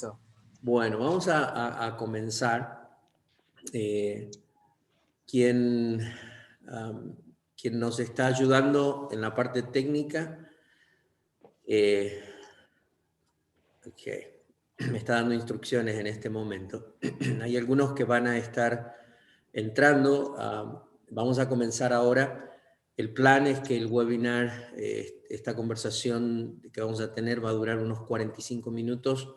Listo. Bueno, vamos a comenzar. Quien, quien nos está ayudando en la parte técnica, me está dando instrucciones en este momento. Hay algunos que van a estar entrando. Vamos a comenzar ahora. El plan es que el webinar, esta conversación que vamos a tener va a durar unos 45 minutos.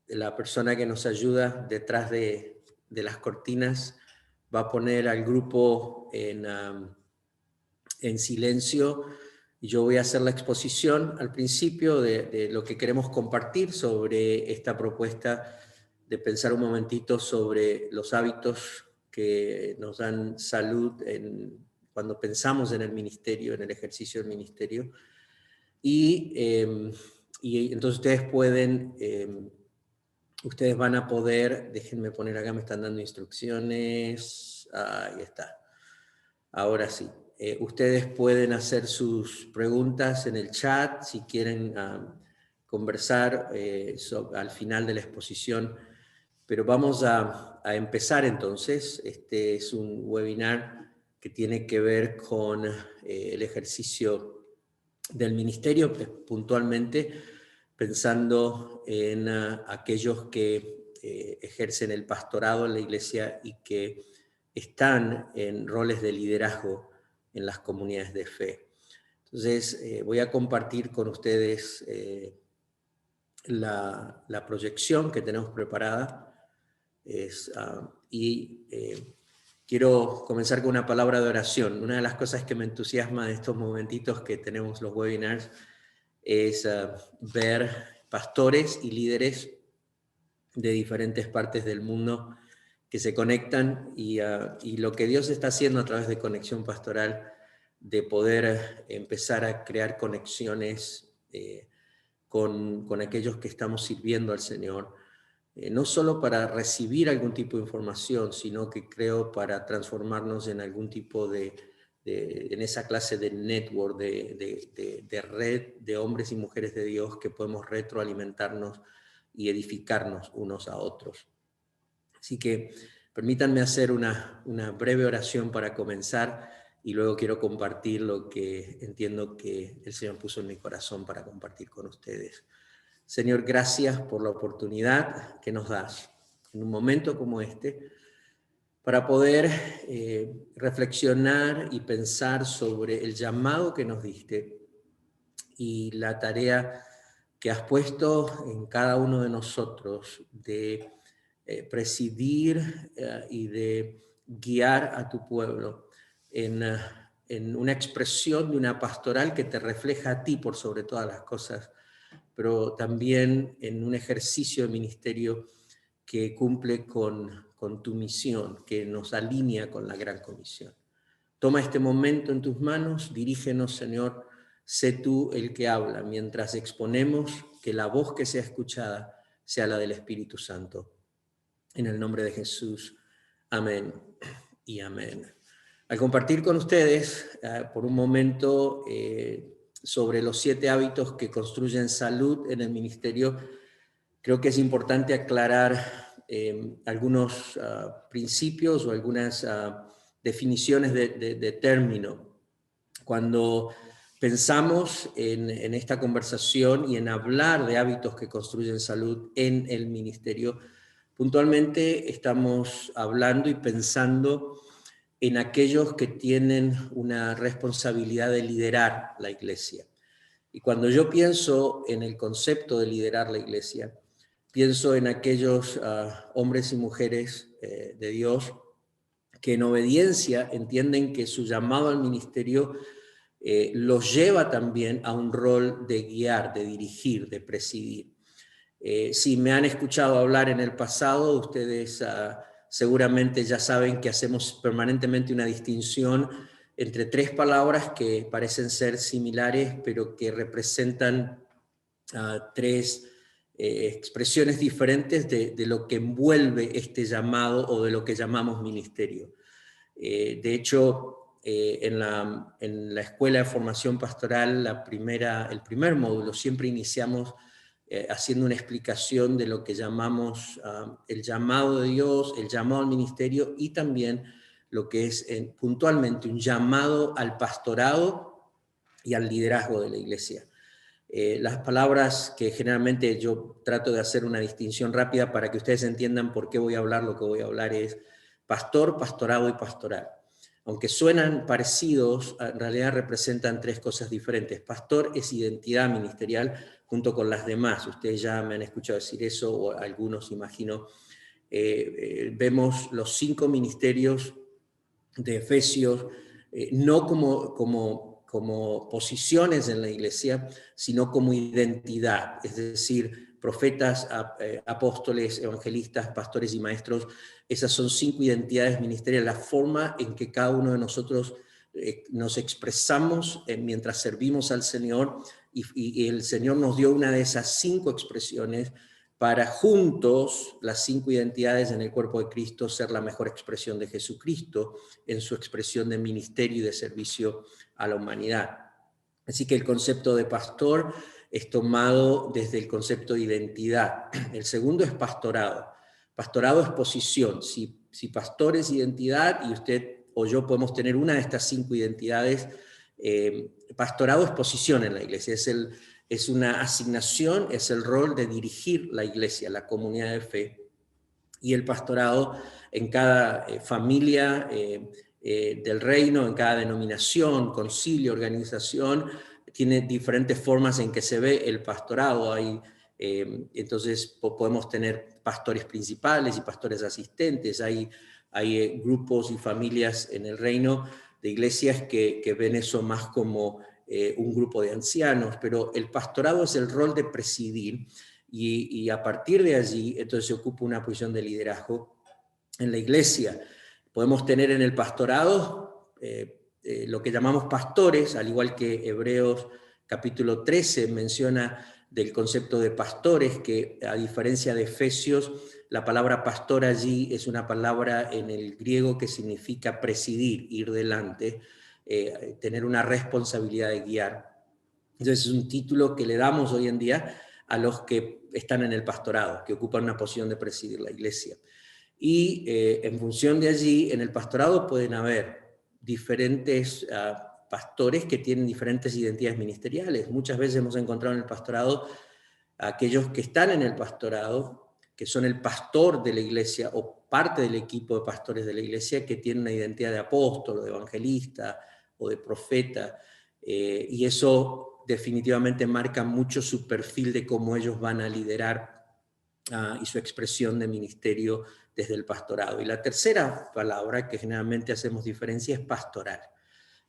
La persona que nos ayuda detrás de las cortinas va a poner al grupo en silencio, y yo voy a hacer la exposición al principio de lo que queremos compartir sobre esta propuesta de pensar un momentito sobre los hábitos que nos dan salud cuando pensamos en el ministerio, en el ejercicio del ministerio. Y entonces ustedes van a poder, déjenme poner acá, me están dando instrucciones, ahí está, ahora sí. Ustedes pueden hacer sus preguntas en el chat si quieren conversar al final de la exposición, pero vamos a empezar entonces. Este es un webinar que tiene que ver con el ejercicio del ministerio, puntualmente pensando en aquellos que ejercen el pastorado en la iglesia y que están en roles de liderazgo en las comunidades de fe. Entonces, voy a compartir con ustedes la proyección que tenemos preparada. Quiero comenzar con una palabra de oración. Una de las cosas que me entusiasma de estos momentitos que tenemos los webinars es ver pastores y líderes de diferentes partes del mundo que se conectan y lo que Dios está haciendo a través de Conexión Pastoral, de poder empezar a crear conexiones con aquellos que estamos sirviendo al Señor, no solo para recibir algún tipo de información, sino que creo para transformarnos en algún tipo en esa clase de network, de red de hombres y mujeres de Dios que podemos retroalimentarnos y edificarnos unos a otros. Así que permítanme hacer una breve oración para comenzar, y luego quiero compartir lo que entiendo que el Señor puso en mi corazón para compartir con ustedes. Señor, gracias por la oportunidad que nos das en un momento como este para poder reflexionar y pensar sobre el llamado que nos diste y la tarea que has puesto en cada uno de nosotros de presidir y de guiar a tu pueblo en una expresión de una pastoral que te refleja a ti por sobre todas las cosas, pero también en un ejercicio de ministerio que cumple con tu misión, que nos alinea con la gran comisión. Toma este momento en tus manos, dirígenos, Señor, sé tú el que habla, mientras exponemos que la voz que sea escuchada sea la del Espíritu Santo. En el nombre de Jesús, amén y amén. Al compartir con ustedes por un momento sobre los 7 hábitos que construyen salud en el ministerio, creo que es importante aclarar algunos principios o algunas definiciones de término. Cuando pensamos en esta conversación y en hablar de hábitos que construyen salud en el ministerio, puntualmente estamos hablando y pensando en aquellos que tienen una responsabilidad de liderar la iglesia. Y cuando yo pienso en el concepto de liderar la iglesia, pienso en aquellos hombres y mujeres de Dios que en obediencia entienden que su llamado al ministerio los lleva también a un rol de guiar, de dirigir, de presidir. Si me han escuchado hablar en el pasado, ustedes seguramente ya saben que hacemos permanentemente una distinción entre 3 palabras que parecen ser similares, pero que representan 3 expresiones diferentes de lo que envuelve este llamado o de lo que llamamos ministerio. De hecho, en la Escuela de Formación Pastoral, el primer módulo, siempre iniciamos haciendo una explicación de lo que llamamos el llamado de Dios, el llamado al ministerio y también lo que es puntualmente un llamado al pastorado y al liderazgo de la iglesia. Las palabras que generalmente yo trato de hacer una distinción rápida para que ustedes entiendan por qué voy a hablar lo que voy a hablar es pastor, pastorado y pastoral. Aunque suenan parecidos, en realidad representan tres cosas diferentes. Pastor es identidad ministerial junto con las demás. Ustedes ya me han escuchado decir eso, o algunos, imagino. Vemos los 5 ministerios de Efesios, no como posiciones en la iglesia, sino como identidad, es decir, profetas, apóstoles, evangelistas, pastores y maestros. Esas son 5 identidades ministeriales, la forma en que cada uno de nosotros nos expresamos mientras servimos al Señor, y el Señor nos dio una de esas 5 expresiones para juntos, las 5 identidades en el cuerpo de Cristo, ser la mejor expresión de Jesucristo en su expresión de ministerio y de servicio a la humanidad. Así que el concepto de pastor es tomado desde el concepto de identidad. El segundo es pastorado. Pastorado es posición. Si pastor es identidad y usted o yo podemos tener una de estas 5 identidades, pastorado es posición en la iglesia, es una asignación, es el rol de dirigir la iglesia, la comunidad de fe. Y el pastorado en cada familia del reino, en cada denominación, concilio, organización, tiene diferentes formas en que se ve el pastorado. Entonces podemos tener pastores principales y pastores asistentes. Hay grupos y familias en el reino de iglesias que ven eso más como un grupo de ancianos, pero el pastorado es el rol de presidir, y a partir de allí entonces se ocupa una posición de liderazgo en la iglesia. Podemos tener en el pastorado lo que llamamos pastores, al igual que Hebreos capítulo 13 menciona del concepto de pastores, que a diferencia de Efesios, la palabra pastor allí es una palabra en el griego que significa presidir, ir delante, tener una responsabilidad de guiar. Entonces es un título que le damos hoy en día a los que están en el pastorado, que ocupan una posición de presidir la iglesia. Y en función de allí, en el pastorado pueden haber diferentes pastores que tienen diferentes identidades ministeriales. Muchas veces hemos encontrado en el pastorado a aquellos que están en el pastorado, que son el pastor de la iglesia o parte del equipo de pastores de la iglesia, que tienen una identidad de apóstol, o de evangelista o de profeta, y eso definitivamente marca mucho su perfil de cómo ellos van a liderar y su expresión de ministerio desde el pastorado. Y la tercera palabra que generalmente hacemos diferencia es pastoral.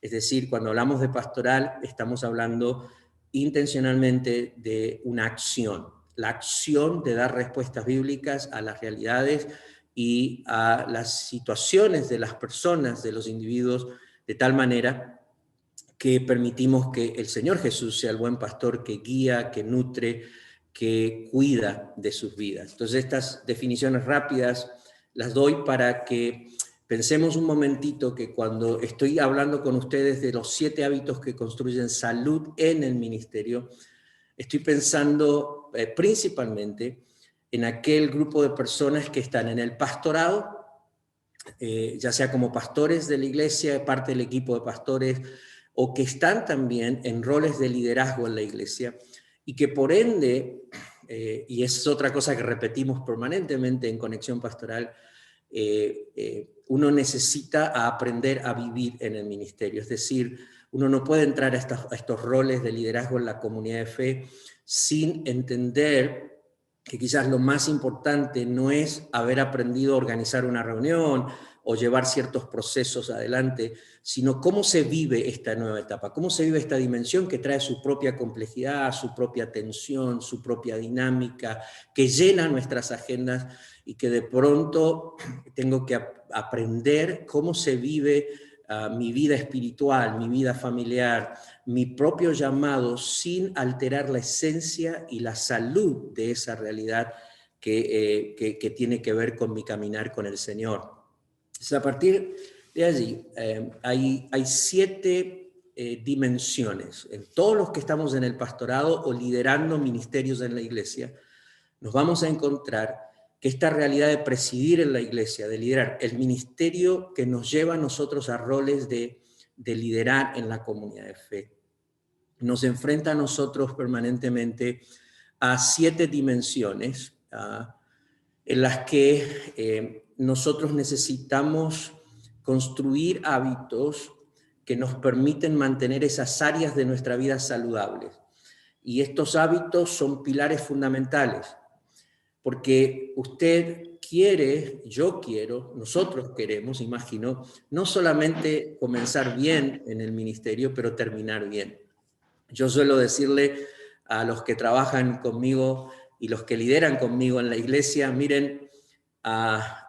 Es decir, cuando hablamos de pastoral estamos hablando intencionalmente de una acción, la acción de dar respuestas bíblicas a las realidades y a las situaciones de las personas, de los individuos, de tal manera que permitimos que el Señor Jesús sea el buen pastor que guía, que nutre, que cuida de sus vidas. Entonces estas definiciones rápidas las doy para que pensemos un momentito que cuando estoy hablando con ustedes de los 7 hábitos que construyen salud en el ministerio, estoy pensando principalmente en aquel grupo de personas que están en el pastorado, ya sea como pastores de la iglesia, parte del equipo de pastores, o que están también en roles de liderazgo en la iglesia, y que por ende, y es otra cosa que repetimos permanentemente en Conexión Pastoral, uno necesita aprender a vivir en el ministerio. Es decir, uno no puede entrar a estos roles de liderazgo en la comunidad de fe sin entender que quizás lo más importante no es haber aprendido a organizar una reunión o llevar ciertos procesos adelante, sino cómo se vive esta nueva etapa, cómo se vive esta dimensión que trae su propia complejidad, su propia tensión, su propia dinámica, que llena nuestras agendas y que de pronto tengo que aprender cómo se vive mi vida espiritual, mi vida familiar, mi propio llamado, sin alterar la esencia y la salud de esa realidad que tiene que ver con mi caminar con el Señor. Entonces, a partir de allí, hay 7 dimensiones. En todos los que estamos en el pastorado o liderando ministerios en la iglesia, nos vamos a encontrar que esta realidad de presidir en la iglesia, de liderar el ministerio que nos lleva a nosotros a roles de liderar en la comunidad de fe, nos enfrenta a nosotros permanentemente a 7 dimensiones en las que nosotros necesitamos construir hábitos que nos permiten mantener esas áreas de nuestra vida saludables. Y estos hábitos son pilares fundamentales, porque usted quiere, yo quiero, nosotros queremos, imagino, no solamente comenzar bien en el ministerio, pero terminar bien. Yo suelo decirle a los que trabajan conmigo y los que lideran conmigo en la iglesia, miren,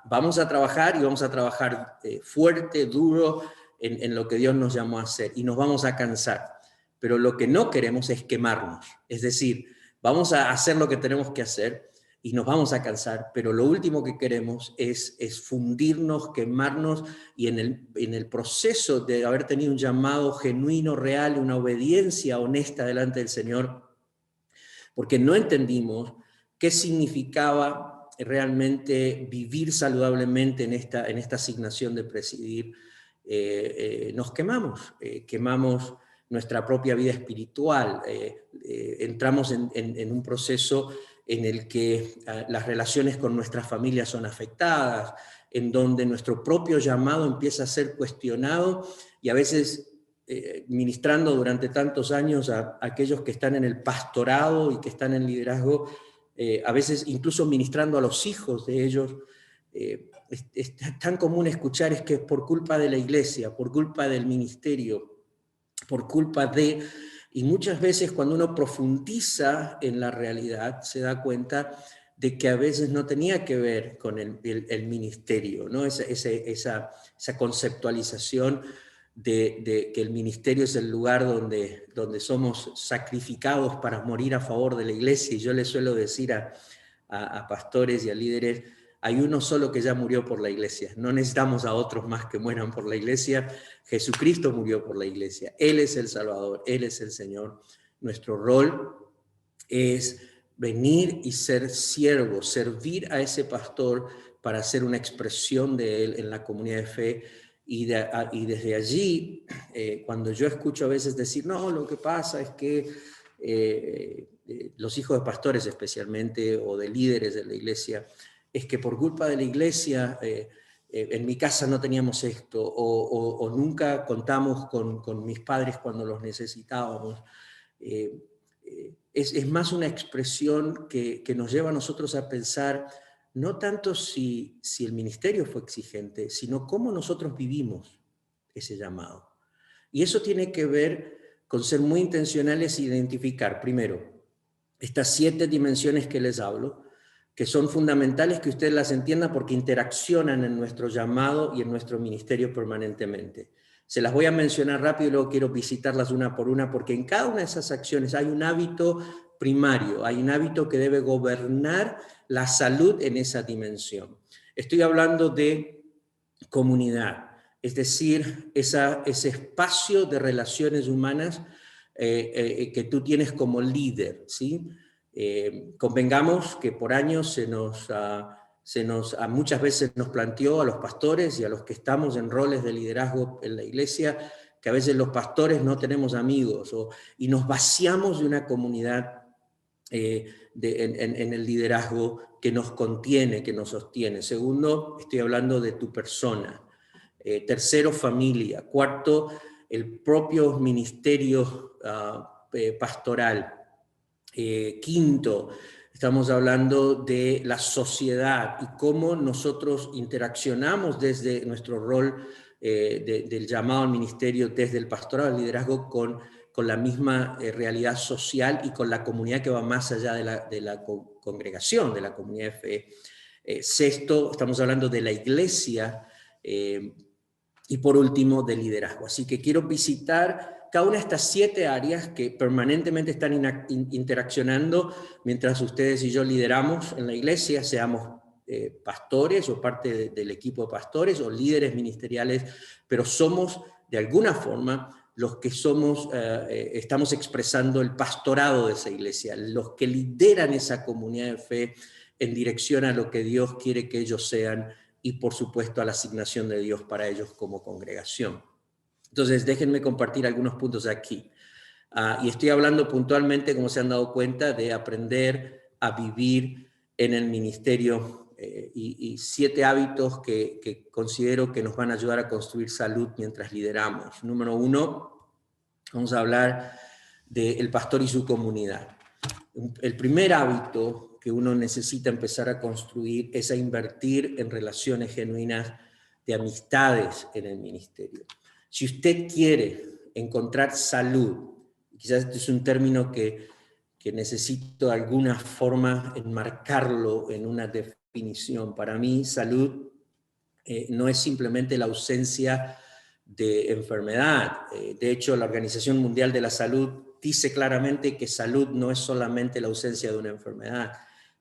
vamos a trabajar y vamos a trabajar fuerte, duro en lo que Dios nos llamó a hacer y nos vamos a cansar. Pero lo que no queremos es quemarnos. Es decir, vamos a hacer lo que tenemos que hacer y nos vamos a cansar, pero lo último que queremos es fundirnos, quemarnos y en el proceso de haber tenido un llamado genuino, real, una obediencia honesta delante del Señor, porque no entendimos qué significaba realmente vivir saludablemente en esta asignación de presidir, nos quemamos, quemamos nuestra propia vida espiritual, entramos en un proceso en el que las relaciones con nuestras familias son afectadas, en donde nuestro propio llamado empieza a ser cuestionado y a veces ministrando durante tantos años a aquellos que están en el pastorado y que están en liderazgo, a veces incluso ministrando a los hijos de ellos, es tan común escuchar es que es por culpa de la iglesia, por culpa del ministerio, por culpa de... Y muchas veces cuando uno profundiza en la realidad se da cuenta de que a veces no tenía que ver con el ministerio, ¿no? Esa conceptualización de que el ministerio es el lugar donde somos sacrificados para morir a favor de la iglesia. Y yo les suelo decir a pastores y a líderes, hay uno solo que ya murió por la iglesia, no necesitamos a otros más que mueran por la iglesia. Jesucristo murió por la iglesia, Él es el Salvador, Él es el Señor. Nuestro rol es venir y ser siervo, servir a ese pastor para hacer una expresión de Él en la comunidad de fe. Y desde allí, cuando yo escucho a veces decir, no, lo que pasa es que los hijos de pastores especialmente, o de líderes de la iglesia, es que por culpa de la iglesia en mi casa no teníamos esto, o nunca contamos con mis padres cuando los necesitábamos. Es más una expresión que nos lleva a nosotros a pensar no tanto si el ministerio fue exigente, sino cómo nosotros vivimos ese llamado. Y eso tiene que ver con ser muy intencionales e identificar, primero, estas 7 dimensiones que les hablo, que son fundamentales que ustedes las entiendan porque interaccionan en nuestro llamado y en nuestro ministerio permanentemente. Se las voy a mencionar rápido y luego quiero visitarlas una por una, porque en cada una de esas acciones hay un hábito primario, hay un hábito que debe gobernar la salud en esa dimensión. Estoy hablando de comunidad, es decir, ese espacio de relaciones humanas que tú tienes como líder, ¿sí? Convengamos que por años muchas veces nos planteó a los pastores y a los que estamos en roles de liderazgo en la iglesia, que a veces los pastores no tenemos amigos y nos vaciamos de una comunidad en el liderazgo que nos contiene, que nos sostiene. Segundo, estoy hablando de tu persona. Tercero, familia. Cuarto, el propio ministerio pastoral. Quinto, estamos hablando de la sociedad y cómo nosotros interaccionamos desde nuestro rol del llamado al ministerio, desde el pastorado al liderazgo con la misma realidad social y con la comunidad que va más allá de la congregación, de la comunidad de fe. Sexto, estamos hablando de la iglesia y por último, de liderazgo. Así que quiero visitar cada una de estas 7 áreas que permanentemente están interaccionando mientras ustedes y yo lideramos en la iglesia, seamos pastores o parte del equipo de pastores o líderes ministeriales, pero somos de alguna forma los que estamos expresando el pastorado de esa iglesia, los que lideran esa comunidad de fe en dirección a lo que Dios quiere que ellos sean y, por supuesto, a la asignación de Dios para ellos como congregación. Entonces, déjenme compartir algunos puntos aquí. Y estoy hablando puntualmente, como se han dado cuenta, de aprender a vivir en el ministerio y 7 hábitos que considero que nos van a ayudar a construir salud mientras lideramos. Número 1, vamos a hablar del pastor y su comunidad. El primer hábito que uno necesita empezar a construir es a invertir en relaciones genuinas de amistades en el ministerio. Si usted quiere encontrar salud, quizás este es un término que necesito de alguna forma enmarcarlo en una definición. Para mí, salud no es simplemente la ausencia de enfermedad. De hecho, la Organización Mundial de la Salud dice claramente que salud no es solamente la ausencia de una enfermedad,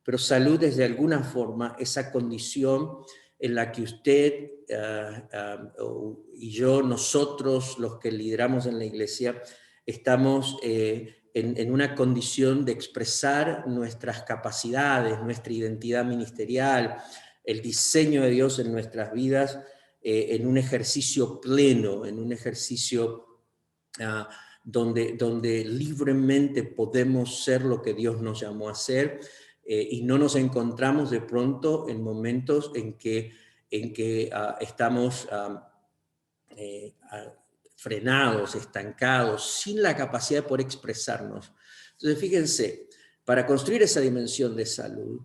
pero salud es de alguna forma esa condición en la que usted y yo, nosotros, los que lideramos en la iglesia, estamos en una condición de expresar nuestras capacidades, nuestra identidad ministerial, el diseño de Dios en nuestras vidas en un ejercicio pleno, en un ejercicio donde libremente podemos ser lo que Dios nos llamó a ser y no nos encontramos de pronto en momentos en que estamos frenados, estancados, sin la capacidad de poder expresarnos. Entonces, fíjense, para construir esa dimensión de salud,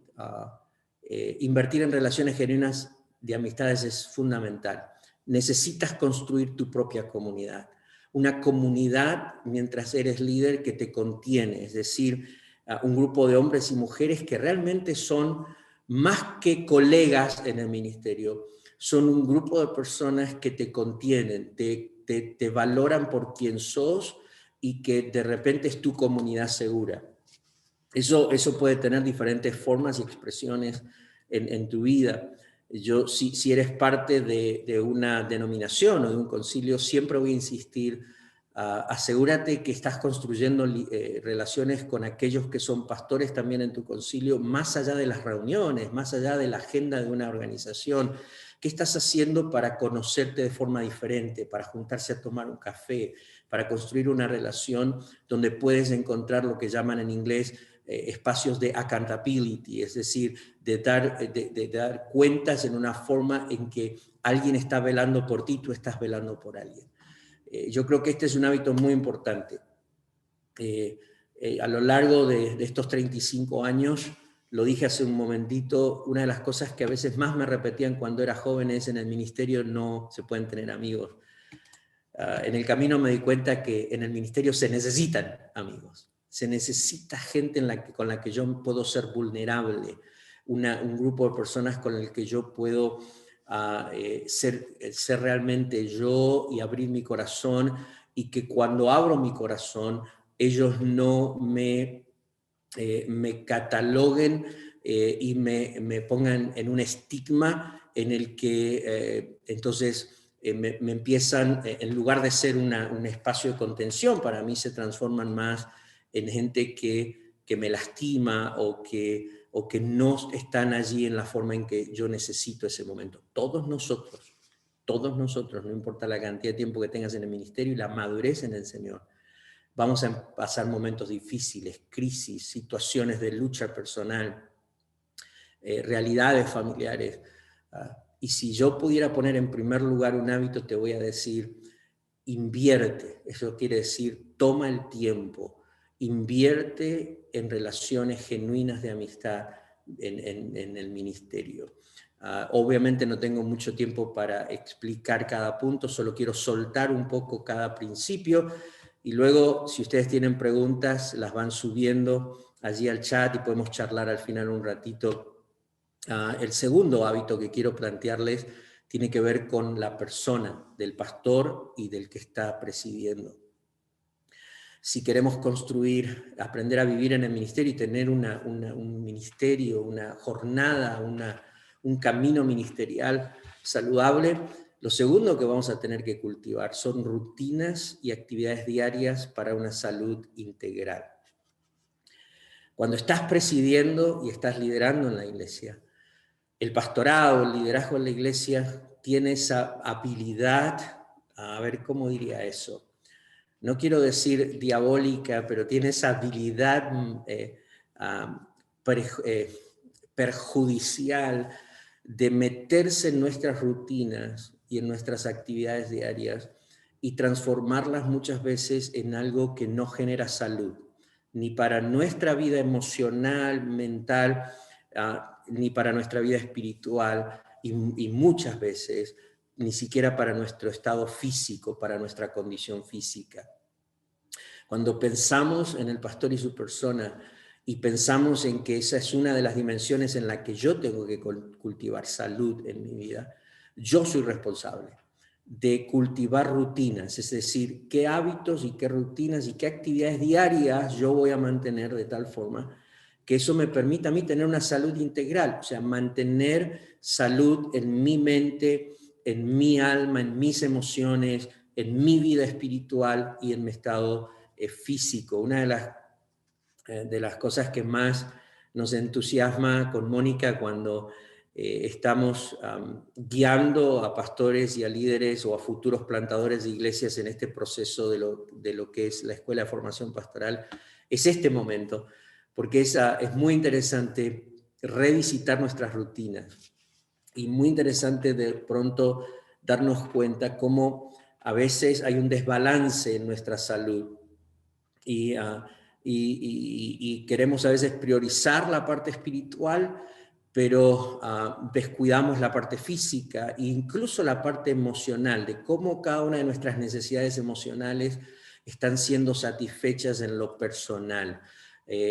invertir en relaciones genuinas de amistades es fundamental. Necesitas construir tu propia comunidad. Una comunidad, mientras eres líder, que te contiene, es decir, un grupo de hombres y mujeres que realmente son más que colegas en el ministerio, son un grupo de personas que te contienen, te valoran por quien sos y que de repente es tu comunidad segura. Eso puede tener diferentes formas y expresiones en tu vida. Si eres parte de una denominación o de un concilio, siempre voy a insistir, asegúrate que estás construyendo relaciones con aquellos que son pastores también en tu concilio, más allá de las reuniones, más allá de la agenda de una organización. ¿Qué estás haciendo para conocerte de forma diferente, para juntarse a tomar un café, para construir una relación donde puedes encontrar lo que llaman en inglés espacios de accountability, es decir, de dar cuentas en una forma en que alguien está velando por ti, tú estás velando por alguien. Yo creo que este es un hábito muy importante. A lo largo de estos 35 años, lo dije hace un momentito, una de las cosas que a veces más me repetían cuando era joven es: en el ministerio no se pueden tener amigos. En el camino me di cuenta que en el ministerio se necesitan amigos. Se necesita gente con la que yo puedo ser vulnerable, un grupo de personas con el que yo puedo ser realmente yo y abrir mi corazón, y que cuando abro mi corazón ellos no me cataloguen y me pongan en un estigma en el que entonces me empiezan, en lugar de ser un espacio de contención, para mí se transforman más en gente que me lastima o que no están allí en la forma en que yo necesito ese momento. Todos nosotros, no importa la cantidad de tiempo que tengas en el ministerio y la madurez en el Señor, vamos a pasar momentos difíciles, crisis, situaciones de lucha personal, realidades familiares. Y si yo pudiera poner en primer lugar un hábito, te voy a decir: invierte. Eso quiere decir, toma el tiempo, invierte en relaciones genuinas de amistad en el ministerio. Obviamente no tengo mucho tiempo para explicar cada punto, solo quiero soltar un poco cada principio, y luego, si ustedes tienen preguntas, las van subiendo allí al chat y podemos charlar al final un ratito. El segundo hábito que quiero plantearles tiene que ver con la persona del pastor y del que está presidiendo. Si queremos construir, aprender a vivir en el ministerio y tener un ministerio, una jornada, un camino ministerial saludable, Lo segundo que vamos a tener que cultivar son rutinas y actividades diarias para una salud integral. Cuando estás presidiendo y estás liderando en la iglesia, el pastorado, el liderazgo en la iglesia tiene esa habilidad, a ver cómo diría eso, no quiero decir diabólica, pero tiene esa habilidad perjudicial de meterse en nuestras rutinas y en nuestras actividades diarias y transformarlas muchas veces en algo que no genera salud, ni para nuestra vida emocional, mental, ni para nuestra vida espiritual, y muchas veces ni siquiera para nuestro estado físico, para nuestra condición física. Cuando pensamos en el pastor y su persona y pensamos en que esa es una de las dimensiones en la que yo tengo que cultivar salud en mi vida, yo soy responsable de cultivar rutinas, es decir, qué hábitos y qué rutinas y qué actividades diarias yo voy a mantener de tal forma que eso me permita a mí tener una salud integral, o sea, mantener salud en mi mente, en mi alma, en mis emociones, en mi vida espiritual y en mi estado físico. Una de las cosas que más nos entusiasma con Mónica cuando estamos guiando a pastores y a líderes o a futuros plantadores de iglesias en este proceso de lo que es la Escuela de Formación Pastoral, es este momento, porque es muy interesante revisitar nuestras rutinas y muy interesante de pronto darnos cuenta cómo a veces hay un desbalance en nuestra salud y, y queremos a veces priorizar la parte espiritual, pero descuidamos la parte física e incluso la parte emocional, de cómo cada una de nuestras necesidades emocionales están siendo satisfechas en lo personal,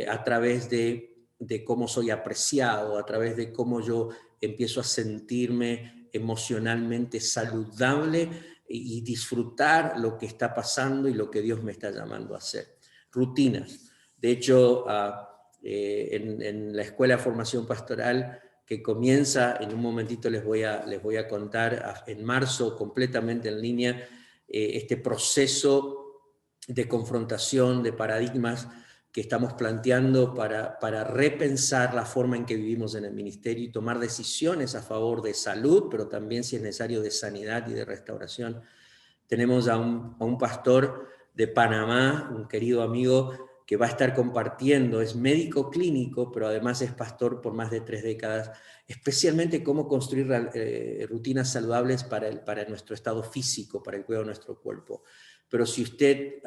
a través de cómo soy apreciado, a través de cómo yo empiezo a sentirme emocionalmente saludable y disfrutar lo que está pasando y lo que Dios me está llamando a hacer. Rutinas. De hecho, en la Escuela de Formación Pastoral, que comienza, en un momentito les voy a contar, en marzo, completamente en línea, este proceso de confrontación de paradigmas que estamos planteando para repensar la forma en que vivimos en el ministerio y tomar decisiones a favor de salud, pero también, si es necesario, de sanidad y de restauración. Tenemos a un pastor de Panamá, un querido amigo, que va a estar compartiendo, es médico clínico, pero además es pastor por más de 3 décadas, especialmente cómo construir rutinas saludables para nuestro estado físico, para el cuidado de nuestro cuerpo. Pero si usted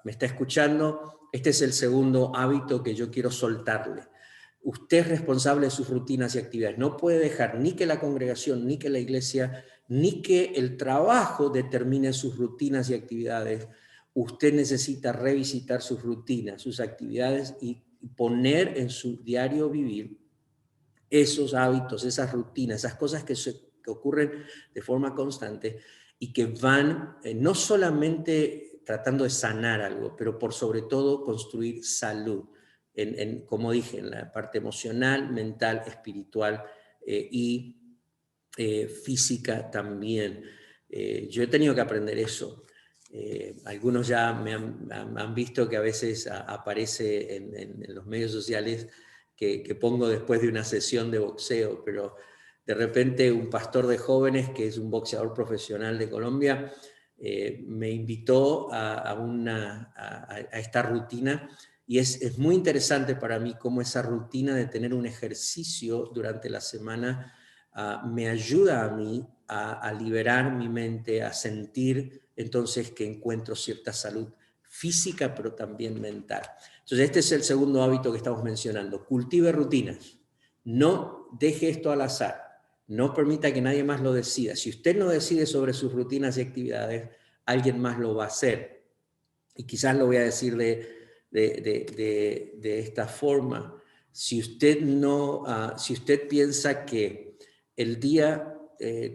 me está escuchando, este es el segundo hábito que yo quiero soltarle. Usted es responsable de sus rutinas y actividades. No puede dejar ni que la congregación, ni que la iglesia, ni que el trabajo determine sus rutinas y actividades. Usted necesita revisitar sus rutinas, sus actividades y poner en su diario vivir esos hábitos, esas rutinas, esas cosas que ocurren de forma constante y que van no solamente tratando de sanar algo, pero por sobre todo construir salud, como dije, en la parte emocional, mental, espiritual y física también. Yo he tenido que aprender eso. Algunos ya me han visto que a veces aparece en los medios sociales que pongo después de una sesión de boxeo, pero de repente un pastor de jóvenes, que es un boxeador profesional de Colombia, me invitó a esta rutina, y es muy interesante para mí cómo esa rutina de tener un ejercicio durante la semana me ayuda a mí a liberar mi mente, a sentir entonces que encuentro cierta salud física, pero también mental. Entonces, este es el segundo hábito que estamos mencionando. Cultive rutinas. No deje esto al azar. No permita que nadie más lo decida. Si usted no decide sobre sus rutinas y actividades, alguien más lo va a hacer. Y quizás lo voy a decir de esta forma. Si usted, si usted piensa que el día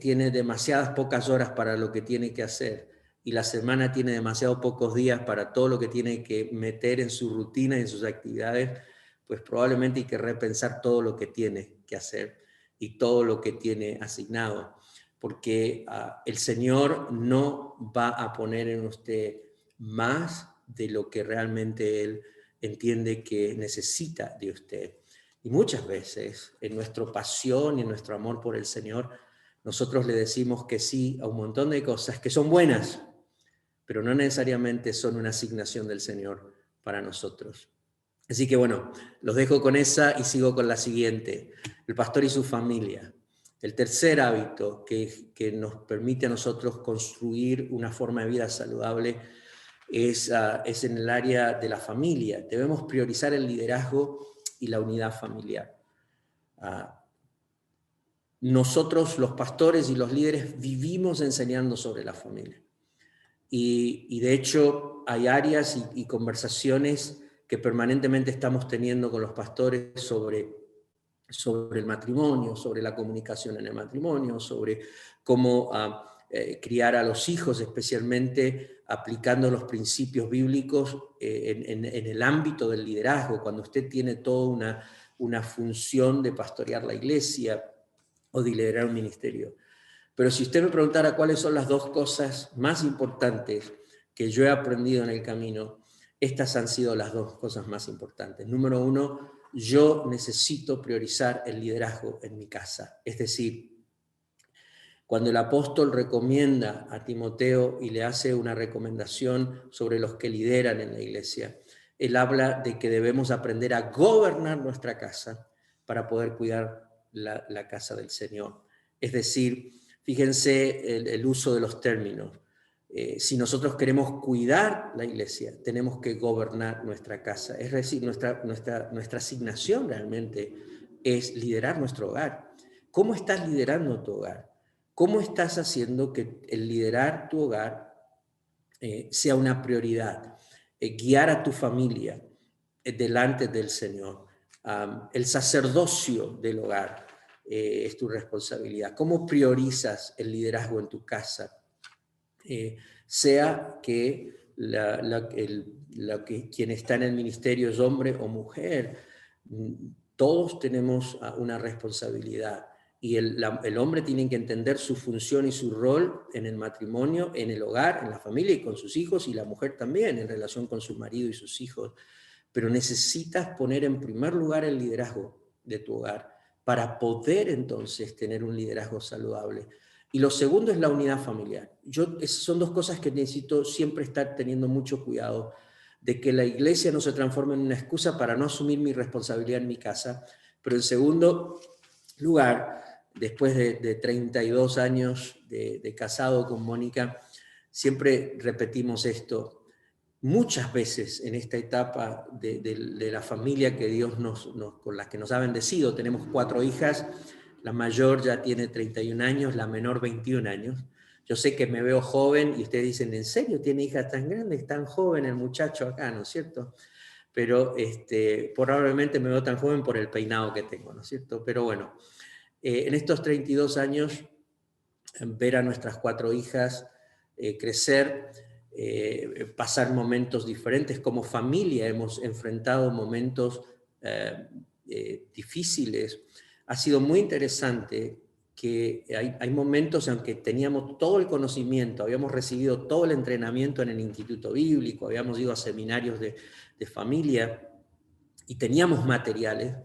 tiene demasiadas pocas horas para lo que tiene que hacer y la semana tiene demasiado pocos días para todo lo que tiene que meter en su rutina y en sus actividades, pues probablemente hay que repensar todo lo que tiene que hacer y todo lo que tiene asignado. porque el Señor no va a poner en usted más de lo que realmente Él entiende que necesita de usted. Y muchas veces, en nuestra pasión y en nuestro amor por el Señor, nosotros le decimos que sí a un montón de cosas que son buenas, pero no necesariamente son una asignación del Señor para nosotros. Así que bueno, los dejo con esa y sigo con la siguiente. El pastor y su familia. El tercer hábito que nos permite a nosotros construir una forma de vida saludable es en el área de la familia. Debemos priorizar el liderazgo y la unidad familiar. Nosotros, los pastores y los líderes, vivimos enseñando sobre la familia. Y de hecho hay áreas y conversaciones que permanentemente estamos teniendo con los pastores sobre el matrimonio, sobre la comunicación en el matrimonio, sobre cómo criar a los hijos, especialmente aplicando los principios bíblicos en el ámbito del liderazgo, cuando usted tiene toda una función de pastorear la iglesia o de liderar un ministerio. Pero si usted me preguntara cuáles son las dos cosas más importantes que yo he aprendido en el camino, estas han sido las dos cosas más importantes. Número uno, yo necesito priorizar el liderazgo en mi casa. Es decir, cuando el apóstol recomienda a Timoteo y le hace una recomendación sobre los que lideran en la iglesia, él habla de que debemos aprender a gobernar nuestra casa para poder cuidar la casa del Señor. Es decir, fíjense el uso de los términos. Si nosotros queremos cuidar la iglesia, tenemos que gobernar nuestra casa. Es decir, nuestra asignación realmente es liderar nuestro hogar. ¿Cómo estás liderando tu hogar? ¿Cómo estás haciendo que el liderar tu hogar sea una prioridad? Guiar a tu familia delante del Señor. El sacerdocio del hogar es tu responsabilidad. ¿Cómo priorizas el liderazgo en tu casa? Sea que quien está en el ministerio es hombre o mujer, todos tenemos una responsabilidad. Y el hombre tiene que entender su función y su rol en el matrimonio, en el hogar, en la familia y con sus hijos, y la mujer también en relación con su marido y sus hijos. Pero necesitas poner en primer lugar el liderazgo de tu hogar para poder entonces tener un liderazgo saludable. Y lo segundo es la unidad familiar. Son dos cosas que necesito siempre estar teniendo mucho cuidado, de que la iglesia no se transforme en una excusa para no asumir mi responsabilidad en mi casa. Pero en segundo lugar, después de 32 años de casado con Mónica, siempre repetimos esto. Muchas veces en esta etapa de la familia que Dios con la que nos ha bendecido, tenemos 4 hijas, la mayor ya tiene 31 años, la menor 21 años. Yo sé que me veo joven y ustedes dicen, ¿en serio tiene hijas tan grandes, tan joven el muchacho acá, ¿no es cierto? Pero probablemente me veo tan joven por el peinado que tengo, ¿no es cierto? Pero bueno, en estos 32 años, ver a nuestras 4 hijas crecer, pasar momentos diferentes. Como familia hemos enfrentado momentos difíciles. Ha sido muy interesante que hay momentos en que teníamos todo el conocimiento, habíamos recibido todo el entrenamiento en el Instituto Bíblico, habíamos ido a seminarios de familia y teníamos materiales.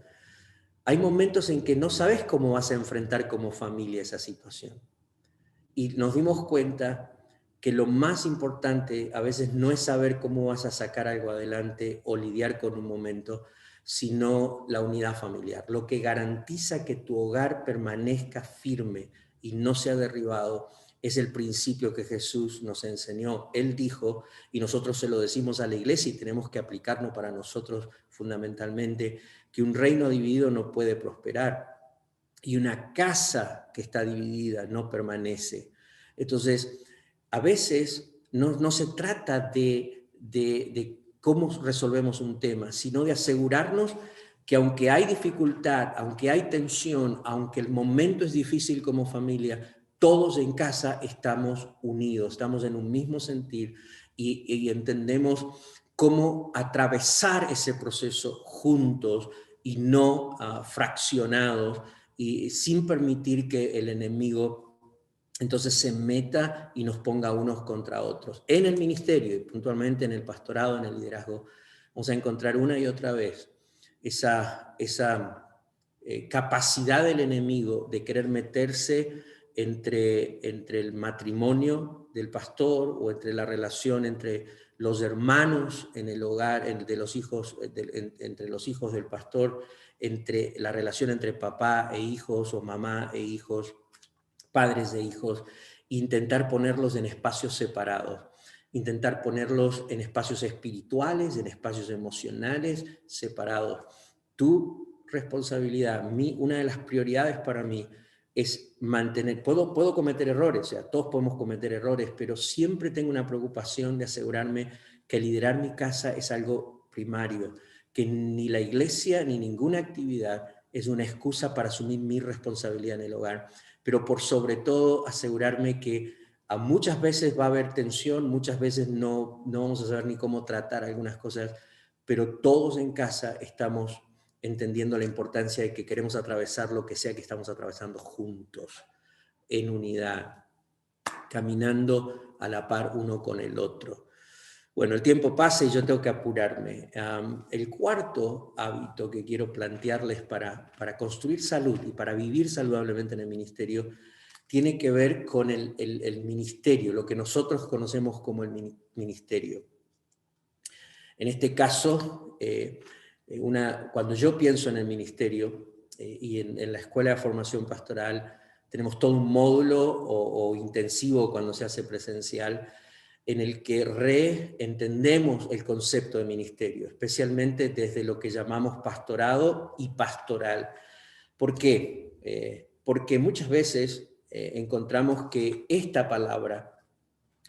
Hay momentos en que no sabes cómo vas a enfrentar como familia esa situación. Y nos dimos cuenta que lo más importante a veces no es saber cómo vas a sacar algo adelante o lidiar con un momento, sino la unidad familiar. Lo que garantiza que tu hogar permanezca firme y no sea derribado es el principio que Jesús nos enseñó. Él dijo, y nosotros se lo decimos a la iglesia y tenemos que aplicarnos para nosotros fundamentalmente, que un reino dividido no puede prosperar. Y una casa que está dividida no permanece. Entonces, a veces no se trata de cómo resolvemos un tema, sino de asegurarnos que aunque hay dificultad, aunque hay tensión, aunque el momento es difícil como familia, todos en casa estamos unidos, estamos en un mismo sentir y entendemos cómo atravesar ese proceso juntos y no fraccionados, y sin permitir que el enemigo entonces se meta y nos ponga unos contra otros. En el ministerio y puntualmente en el pastorado, en el liderazgo, vamos a encontrar una y otra vez esa capacidad del enemigo de querer meterse entre el matrimonio del pastor o entre la relación entre los hermanos en el hogar, entre los hijos del pastor, entre la relación entre papá e hijos o mamá e hijos, padres e hijos, intentar ponerlos en espacios separados, intentar ponerlos en espacios espirituales, en espacios emocionales separados. Tu responsabilidad, una de las prioridades para mí es mantener, puedo cometer errores, o sea, todos podemos cometer errores, pero siempre tengo una preocupación de asegurarme que liderar mi casa es algo primario, que ni la iglesia ni ninguna actividad es una excusa para asumir mi responsabilidad en el hogar, pero por sobre todo asegurarme que muchas veces va a haber tensión, muchas veces no vamos a saber ni cómo tratar algunas cosas, pero todos en casa estamos entendiendo la importancia de que queremos atravesar lo que sea que estamos atravesando juntos, en unidad, caminando a la par uno con el otro. Bueno, el tiempo pasa y yo tengo que apurarme. El cuarto hábito que quiero plantearles para construir salud y para vivir saludablemente en el ministerio tiene que ver con el ministerio, lo que nosotros conocemos como el ministerio. En este caso, cuando yo pienso en el ministerio y en la Escuela de Formación Pastoral, tenemos todo un módulo o intensivo cuando se hace presencial, en el que reentendemos el concepto de ministerio, especialmente desde lo que llamamos pastorado y pastoral. ¿Por qué? Porque muchas veces encontramos que esta palabra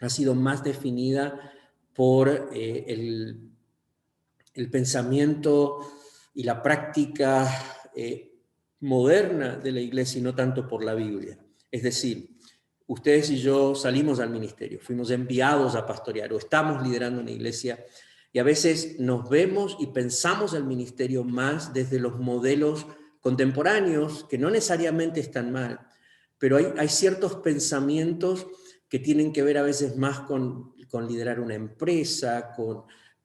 ha sido más definida por el pensamiento y la práctica moderna de la iglesia y no tanto por la Biblia. Es decir, ustedes y yo salimos al ministerio, fuimos enviados a pastorear o estamos liderando una iglesia y a veces nos vemos y pensamos el ministerio más desde los modelos contemporáneos, que no necesariamente están mal, pero hay ciertos pensamientos que tienen que ver a veces más con liderar una empresa,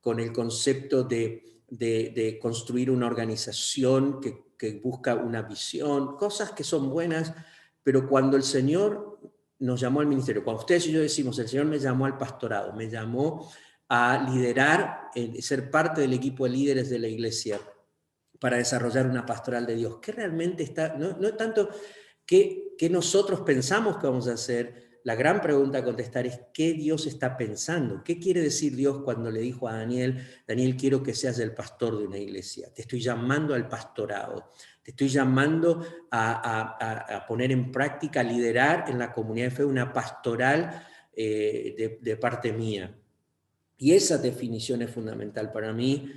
con el concepto de construir una organización que busca una visión, cosas que son buenas, pero cuando el Señor nos llamó al ministerio, cuando ustedes y yo decimos, el Señor me llamó al pastorado, me llamó a liderar, ser parte del equipo de líderes de la iglesia para desarrollar una pastoral de Dios, que realmente está, no tanto que nosotros pensamos que vamos a hacer. La gran pregunta a contestar es ¿qué Dios está pensando? ¿Qué quiere decir Dios cuando le dijo a Daniel, quiero que seas el pastor de una iglesia? Te estoy llamando al pastorado, te estoy llamando a poner en práctica, a liderar en la comunidad de fe una pastoral de parte mía. Y esa definición es fundamental para mí,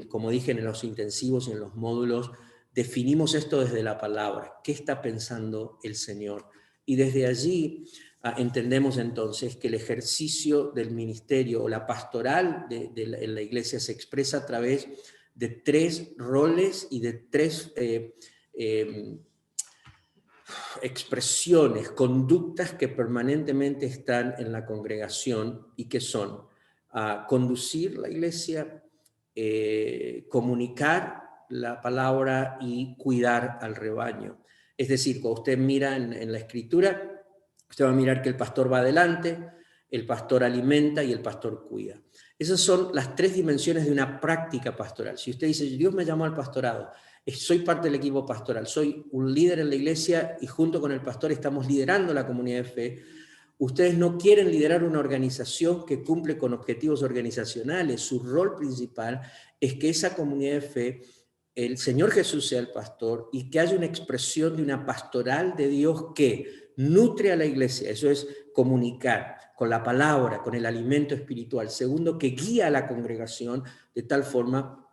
como dije en los intensivos y en los módulos, definimos esto desde la palabra. ¿Qué está pensando el Señor? Y desde allí entendemos entonces que el ejercicio del ministerio o la pastoral en la iglesia se expresa a través de 3 roles y de 3 expresiones, conductas que permanentemente están en la congregación y que son conducir la iglesia, comunicar la palabra y cuidar al rebaño. Es decir, cuando usted mira en la escritura, usted va a mirar que el pastor va adelante, el pastor alimenta y el pastor cuida. Esas son las 3 dimensiones de una práctica pastoral. Si usted dice, Dios me llamó al pastorado, soy parte del equipo pastoral, soy un líder en la iglesia y junto con el pastor estamos liderando la comunidad de fe, ustedes no quieren liderar una organización que cumple con objetivos organizacionales. Su rol principal es que esa comunidad de fe, el Señor Jesús sea el pastor y que haya una expresión de una pastoral de Dios que nutre a la iglesia. Eso es comunicar con la palabra, con el alimento espiritual. Segundo, que guía a la congregación de tal forma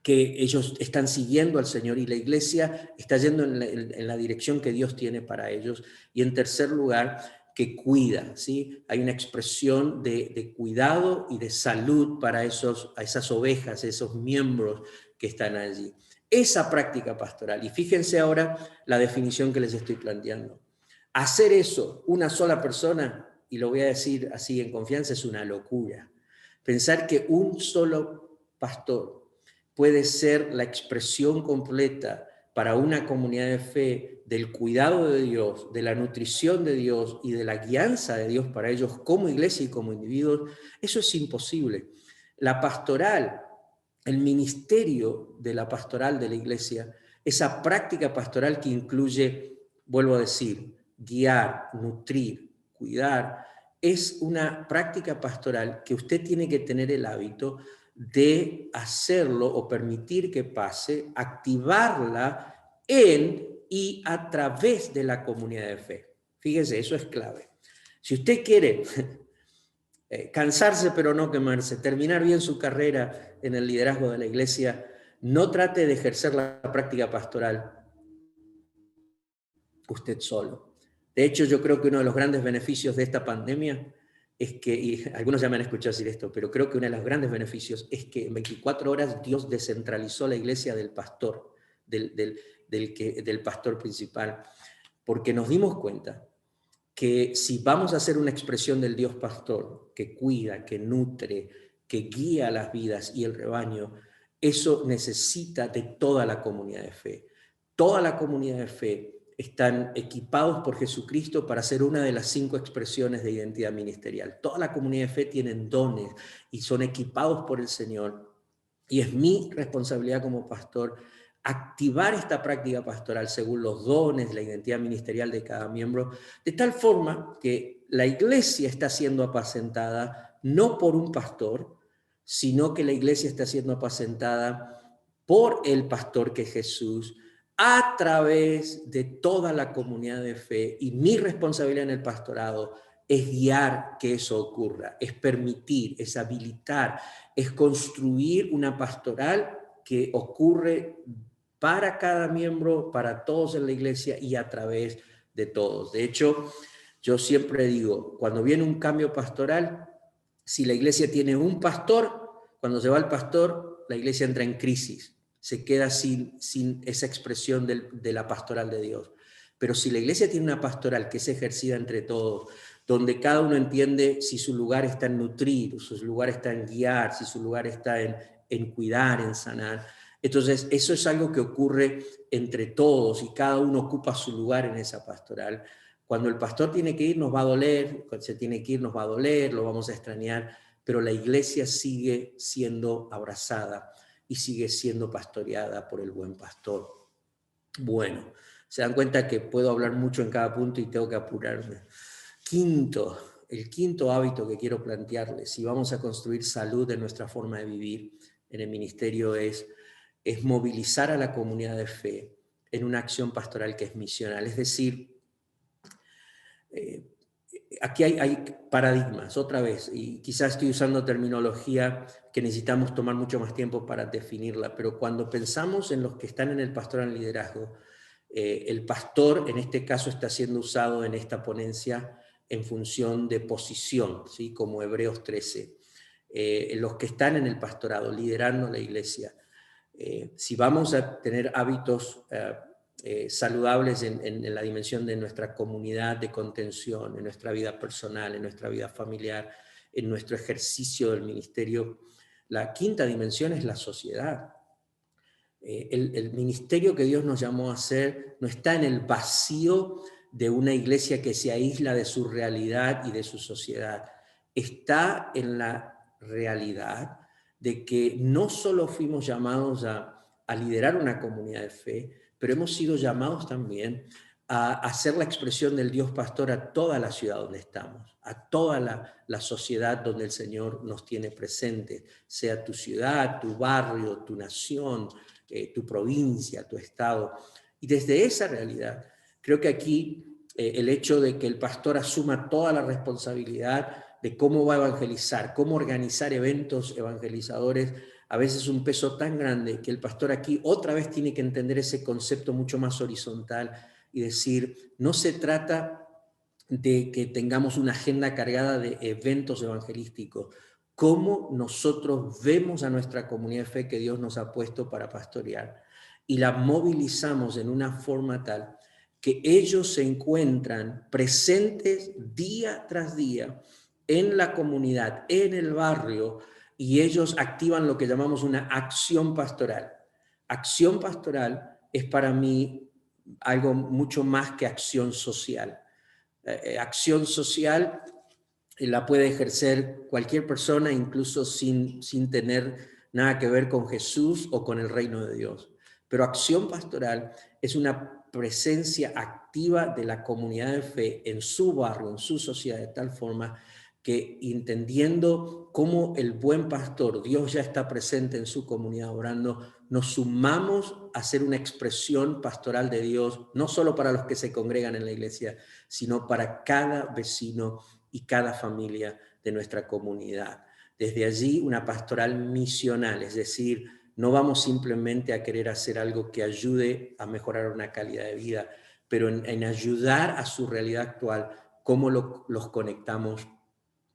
que ellos están siguiendo al Señor y la iglesia está yendo en la dirección que Dios tiene para ellos. Y en tercer lugar, que cuida, ¿sí? Hay una expresión de cuidado y de salud para esas ovejas, esos miembros que están allí. Esa práctica pastoral, y fíjense ahora la definición que les estoy planteando. Hacer eso una sola persona, y lo voy a decir así en confianza, es una locura. Pensar que un solo pastor puede ser la expresión completa para una comunidad de fe del cuidado de Dios, de la nutrición de Dios y de la guianza de Dios para ellos como iglesia y como individuos, eso es imposible. La pastoral, el ministerio de la pastoral de la iglesia, esa práctica pastoral que incluye, vuelvo a decir, guiar, nutrir, cuidar, es una práctica pastoral que usted tiene que tener el hábito de hacerlo o permitir que pase, activarla en y a través de la comunidad de fe. Fíjese, eso es clave. Si usted quiere cansarse pero no quemarse, terminar bien su carrera en el liderazgo de la iglesia, no trate de ejercer la práctica pastoral usted solo. De hecho, yo creo que uno de los grandes beneficios de esta pandemia es que, y algunos ya me han escuchado decir esto, pero creo que uno de los grandes beneficios es que en 24 horas Dios descentralizó la iglesia del pastor, del pastor principal, porque nos dimos cuenta que si vamos a hacer una expresión del Dios pastor, que cuida, que nutre, que guía las vidas y el rebaño, eso necesita de toda la comunidad de fe. Toda la comunidad de fe están equipados por Jesucristo para ser una de las 5 expresiones de identidad ministerial. Toda la comunidad de fe tienen dones y son equipados por el Señor. Y es mi responsabilidad como pastor activar esta práctica pastoral según los dones, la identidad ministerial de cada miembro, de tal forma que la iglesia está siendo apacentada no por un pastor, sino que la iglesia está siendo apacentada por el pastor que es Jesús, a través de toda la comunidad de fe. Y mi responsabilidad en el pastorado es guiar que eso ocurra, es permitir, es habilitar, es construir una pastoral que ocurre para cada miembro, para todos en la iglesia y a través de todos. De hecho, yo siempre digo, cuando viene un cambio pastoral, si la iglesia tiene un pastor, cuando se va el pastor, la iglesia entra en crisis, se queda sin esa expresión de la pastoral de Dios. Pero si la iglesia tiene una pastoral que es ejercida entre todos, donde cada uno entiende si su lugar está en nutrir, si su lugar está en guiar, si su lugar está en cuidar, en sanar, entonces eso es algo que ocurre entre todos y cada uno ocupa su lugar en esa pastoral. Cuando el pastor tiene que ir nos va a doler, cuando se tiene que ir nos va a doler, lo vamos a extrañar, pero la iglesia sigue siendo abrazada y sigue siendo pastoreada por el buen pastor. Bueno, se dan cuenta que puedo hablar mucho en cada punto y tengo que apurarme. El quinto hábito que quiero plantearles, si vamos a construir salud en nuestra forma de vivir en el ministerio, es movilizar a la comunidad de fe en una acción pastoral que es misional. Es decir, aquí hay paradigmas, otra vez, y quizás estoy usando terminología que necesitamos tomar mucho más tiempo para definirla, pero cuando pensamos en los que están en el pastoral liderazgo, el pastor en este caso está siendo usado en esta ponencia en función de posición, ¿sí? Como Hebreos 13. Los que están en el pastorado, liderando la iglesia. Si vamos a tener hábitos saludables en la dimensión de nuestra comunidad de contención, en nuestra vida personal, en nuestra vida familiar, en nuestro ejercicio del ministerio, la quinta dimensión es la sociedad. El ministerio que Dios nos llamó a hacer no está en el vacío de una iglesia que se aísla de su realidad y de su sociedad. Está en la realidad de que no solo fuimos llamados a liderar una comunidad de fe, pero hemos sido llamados también a hacer la expresión del Dios pastor a toda la ciudad donde estamos, a toda la sociedad donde el Señor nos tiene presente, sea tu ciudad, tu barrio, tu nación, tu provincia, tu estado. Y desde esa realidad, creo que aquí el hecho de que el pastor asuma toda la responsabilidad de cómo va a evangelizar, cómo organizar eventos evangelizadores, a veces es un peso tan grande que el pastor aquí otra vez tiene que entender ese concepto mucho más horizontal y decir, no se trata de que tengamos una agenda cargada de eventos evangelísticos, cómo nosotros vemos a nuestra comunidad de fe que Dios nos ha puesto para pastorear y la movilizamos en una forma tal que ellos se encuentran presentes día tras día en la comunidad, en el barrio, y ellos activan lo que llamamos una acción pastoral. Acción pastoral es para mí algo mucho más que acción social. Acción social la puede ejercer cualquier persona, incluso sin tener nada que ver con Jesús o con el reino de Dios. Pero acción pastoral es una presencia activa de la comunidad de fe en su barrio, en su sociedad, de tal forma que, entendiendo cómo el buen pastor, Dios ya está presente en su comunidad orando, nos sumamos a ser una expresión pastoral de Dios, no solo para los que se congregan en la iglesia, sino para cada vecino y cada familia de nuestra comunidad. Desde allí, una pastoral misional, es decir, no vamos simplemente a querer hacer algo que ayude a mejorar una calidad de vida, pero en ayudar a su realidad actual, cómo los conectamos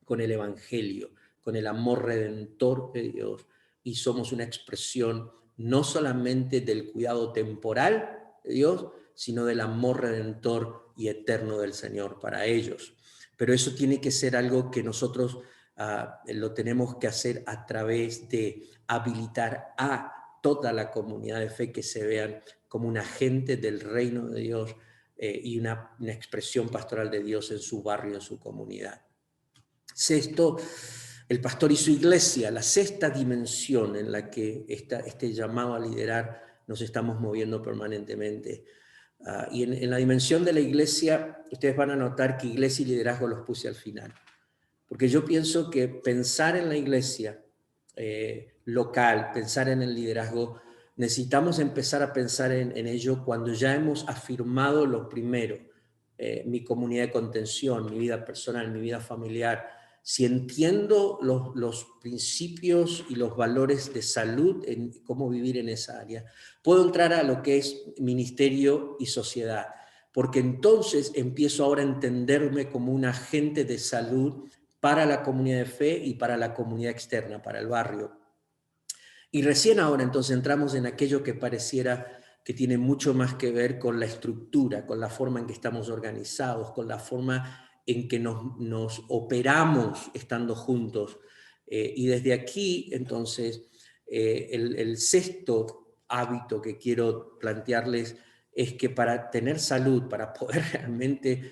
con el Evangelio, con el amor redentor de Dios, y somos una expresión no solamente del cuidado temporal de Dios, sino del amor redentor y eterno del Señor para ellos. Pero eso tiene que ser algo que nosotros lo tenemos que hacer a través de habilitar a toda la comunidad de fe que se vean como un agente del reino de Dios y una expresión pastoral de Dios en su barrio, en su comunidad. Sexto, el pastor y su iglesia, la sexta dimensión en la que este llamado a liderar nos estamos moviendo permanentemente. Y en la dimensión de la iglesia, ustedes van a notar que iglesia y liderazgo los puse al final. Porque yo pienso que pensar en la iglesia local, pensar en el liderazgo, necesitamos empezar a pensar en ello cuando ya hemos afirmado lo primero, mi comunidad de contención, mi vida personal, mi vida familiar. Si entiendo los principios y los valores de salud, en cómo vivir en esa área, puedo entrar a lo que es ministerio y sociedad, porque entonces empiezo ahora a entenderme como un agente de salud para la comunidad de fe y para la comunidad externa, para el barrio. Y recién ahora entonces entramos en aquello que pareciera que tiene mucho más que ver con la estructura, con la forma en que estamos organizados, con la forma en que nos operamos estando juntos. Y desde aquí, entonces, el sexto hábito que quiero plantearles es que para tener salud, para poder realmente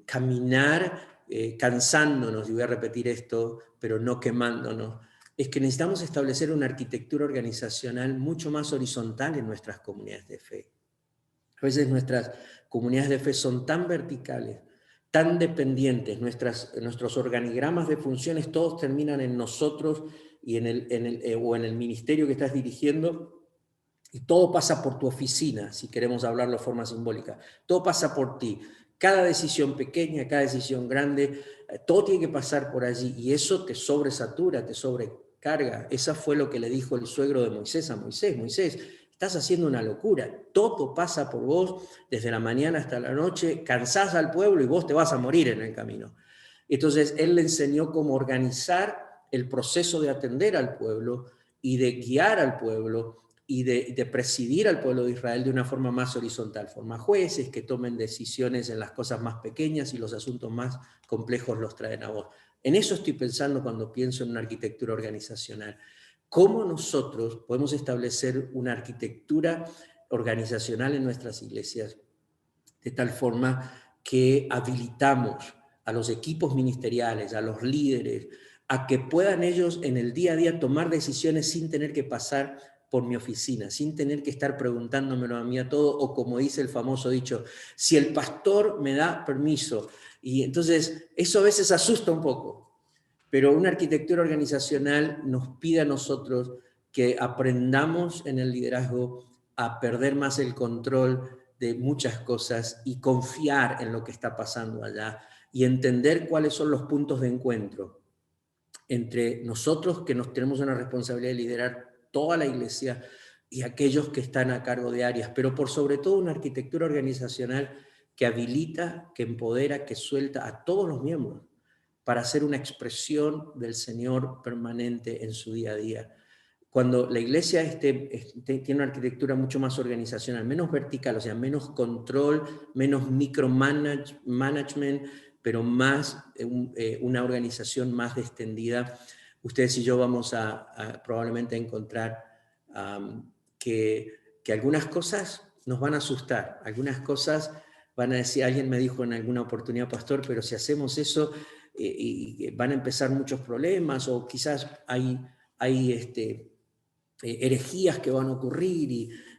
caminar cansándonos, y voy a repetir esto, pero no quemándonos, es que necesitamos establecer una arquitectura organizacional mucho más horizontal en nuestras comunidades de fe. A veces nuestras comunidades de fe son tan verticales, tan dependientes, nuestros organigramas de funciones todos terminan en nosotros y en el ministerio que estás dirigiendo, y todo pasa por tu oficina, si queremos hablarlo de forma simbólica. Todo pasa por ti. Cada decisión pequeña, cada decisión grande, todo tiene que pasar por allí. Y eso te sobresatura, te sobrecarga. Esa fue lo que le dijo el suegro de Moisés a Moisés. Moisés, estás haciendo una locura. Todo pasa por vos desde la mañana hasta la noche. Cansás al pueblo y vos te vas a morir en el camino. Entonces, él le enseñó cómo organizar el proceso de atender al pueblo y de guiar al pueblo y de presidir al pueblo de Israel de una forma más horizontal, forma jueces que tomen decisiones en las cosas más pequeñas y los asuntos más complejos los traen a vos. En eso estoy pensando cuando pienso en una arquitectura organizacional. ¿Cómo nosotros podemos establecer una arquitectura organizacional en nuestras iglesias de tal forma que habilitamos a los equipos ministeriales, a los líderes, a que puedan ellos en el día a día tomar decisiones sin tener que pasar por mi oficina, sin tener que estar preguntándomelo a mí a todo, o como dice el famoso dicho, si el pastor me da permiso. Y entonces eso a veces asusta un poco, pero una arquitectura organizacional nos pide a nosotros que aprendamos en el liderazgo a perder más el control de muchas cosas y confiar en lo que está pasando allá y entender cuáles son los puntos de encuentro entre nosotros que nos tenemos una responsabilidad de liderar toda la iglesia y aquellos que están a cargo de áreas, pero por sobre todo una arquitectura organizacional que habilita, que empodera, que suelta a todos los miembros para hacer una expresión del Señor permanente en su día a día. cuando la iglesia tiene una arquitectura mucho más organizacional, menos vertical, o sea, menos control, menos micromanagement, pero más una organización más extendida, ustedes y yo vamos a probablemente encontrar que algunas cosas nos van a asustar, algunas cosas van a decir, alguien me dijo en alguna oportunidad, pastor, pero si hacemos eso, y van a empezar muchos problemas, o quizás hay herejías que van a ocurrir,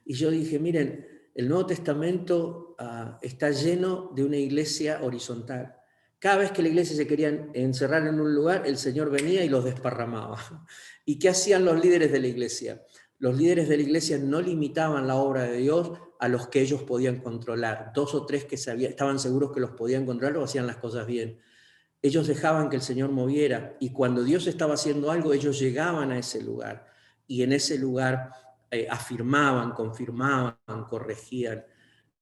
y yo dije, miren, el Nuevo Testamento está lleno de una iglesia horizontal. Cada vez que la iglesia se quería encerrar en un lugar, el Señor venía y los desparramaba. ¿Y qué hacían los líderes de la iglesia? Los líderes de la iglesia no limitaban la obra de Dios a los que ellos podían controlar. 2 o 3 que estaban seguros que los podían controlar o hacían las cosas bien. Ellos dejaban que el Señor moviera, y cuando Dios estaba haciendo algo, ellos llegaban a ese lugar, y en ese lugar afirmaban, confirmaban, corregían.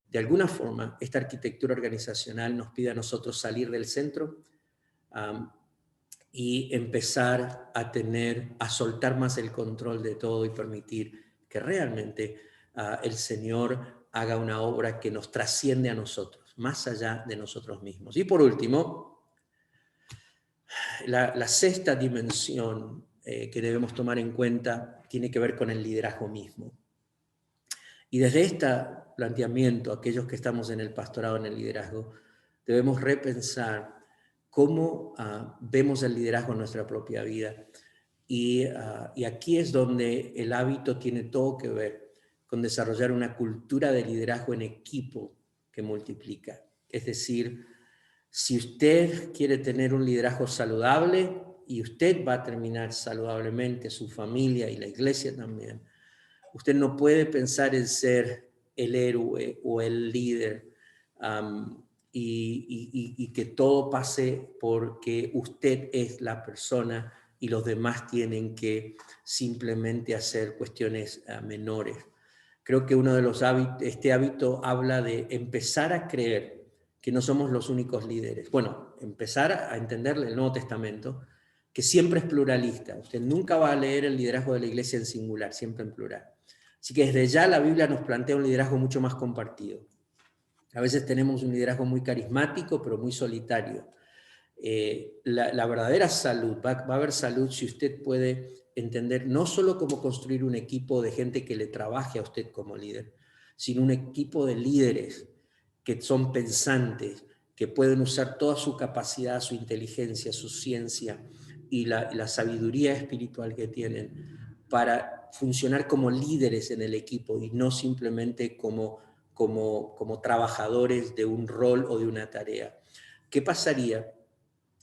De alguna forma, esta arquitectura organizacional nos pide a nosotros salir del centro y empezar a soltar más el control de todo y permitir que realmente el Señor haga una obra que nos trasciende a nosotros, más allá de nosotros mismos. Y por último, la sexta dimensión que debemos tomar en cuenta tiene que ver con el liderazgo mismo. Y desde este planteamiento, aquellos que estamos en el pastorado, en el liderazgo, debemos repensar cómo vemos el liderazgo en nuestra propia vida. Y aquí es donde el hábito tiene todo que ver con desarrollar una cultura de liderazgo en equipo que multiplica. Es decir, si usted quiere tener un liderazgo saludable, y usted va a terminar saludablemente, su familia y la iglesia también, usted no puede pensar en ser el héroe o el líder y que todo pase porque usted es la persona y los demás tienen que simplemente hacer cuestiones menores. Creo que uno de los hábitos, este hábito habla de empezar a creer que no somos los únicos líderes. Bueno, empezar a entender el Nuevo Testamento, que siempre es pluralista. Usted nunca va a leer el liderazgo de la iglesia en singular, siempre en plural. Así que desde ya la Biblia nos plantea un liderazgo mucho más compartido. A veces tenemos un liderazgo muy carismático, pero muy solitario. La verdadera salud, va a haber salud si usted puede entender no solo cómo construir un equipo de gente que le trabaje a usted como líder, sino un equipo de líderes que son pensantes, que pueden usar toda su capacidad, su inteligencia, su ciencia y la sabiduría espiritual que tienen para funcionar como líderes en el equipo y no simplemente como trabajadores de un rol o de una tarea. ¿Qué pasaría